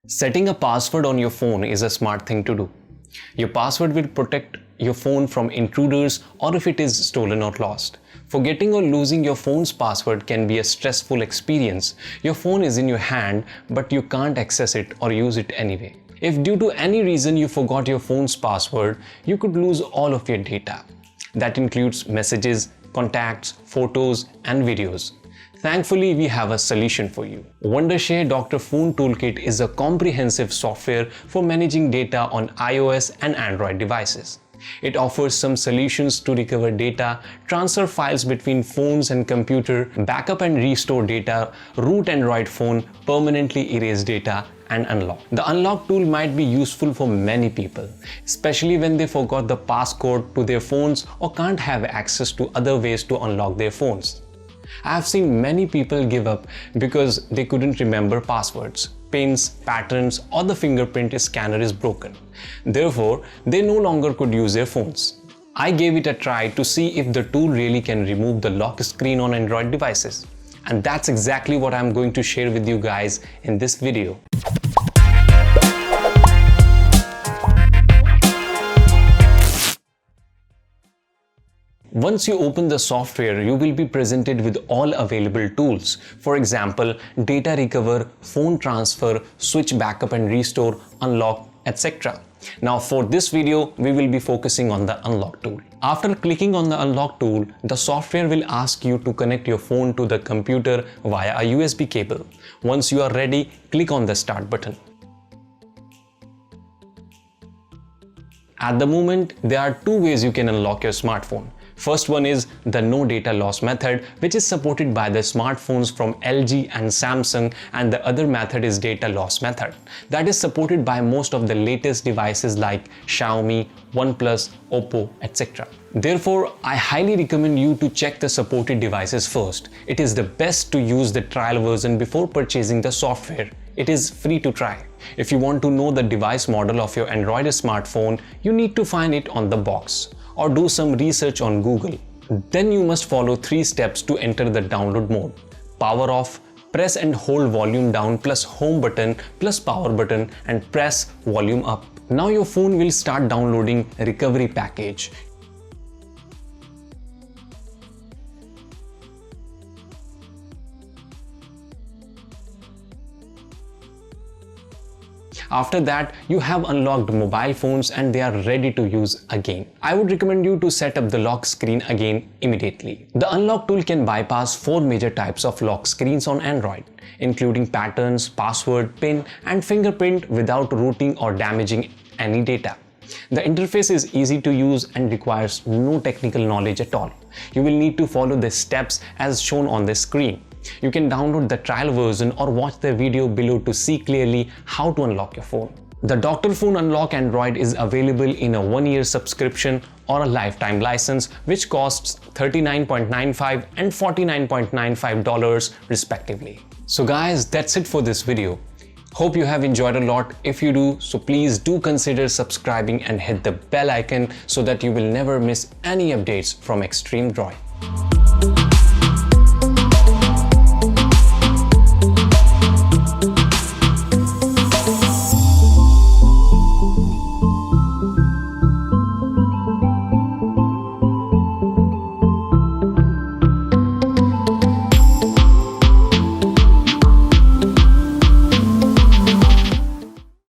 Setting a password on your phone is a smart thing to do. Your password will protect your phone from intruders or if it is stolen or lost. Forgetting or losing your phone's password can be a stressful experience. Your phone is in your hand, but you can't access it or use it anyway. If due to any reason you forgot your phone's password, you could lose all of your data. That includes messages, contacts, photos, and videos. Thankfully, we have a solution for you. Wondershare Dr. Phone Toolkit is a comprehensive software for managing data on iOS and Android devices. It offers some solutions to recover data, transfer files between phones and computer, backup and restore data, root Android phone, permanently erase data, and unlock. The unlock tool might be useful for many people, especially when they forgot the passcode to their phones or can't have access to other ways to unlock their phones. I have seen many people give up because they couldn't remember passwords, pins, patterns, or the fingerprint scanner is broken. Therefore, they no longer could use their phones. I gave it a try to see if the tool really can remove the lock screen on Android devices. And that's exactly what I'm going to share with you guys in this video. Once you open the software, you will be presented with all available tools. For example, data recover, phone transfer, switch backup and restore, unlock, etc. Now for this video, we will be focusing on the unlock tool. After clicking on the unlock tool, the software will ask you to connect your phone to the computer via a USB cable. Once you are ready, click on the start button. At the moment, there are two ways you can unlock your smartphone. First one is the no data loss method, which is supported by the smartphones from LG and Samsung, and the other method is data loss method. That is supported by most of the latest devices like Xiaomi, OnePlus, Oppo, etc. Therefore, I highly recommend you to check the supported devices first. It is the best to use the trial version before purchasing the software. It is free to try. If you want to know the device model of your Android smartphone, you need to find it on the box or do some research on Google. Then you must follow 3 steps to enter the download mode. Power off, press and hold volume down plus home button plus power button and press volume up. Now your phone will start downloading recovery package. After that, you have unlocked mobile phones and they are ready to use again. I would recommend you to set up the lock screen again immediately. The unlock tool can bypass 4 major types of lock screens on Android, including patterns, password, PIN, and fingerprint without rooting or damaging any data. The interface is easy to use and requires no technical knowledge at all. You will need to follow the steps as shown on the screen. You can download the trial version or watch the video below to see clearly how to unlock your phone. The Dr. Phone Unlock Android is available in a 1-year subscription or a lifetime license, which costs $39.95 and $49.95 respectively. So guys, that's it for this video. Hope you have enjoyed a lot. If you do, so please do consider subscribing and hit the bell icon so that you will never miss any updates from Extreme Droid.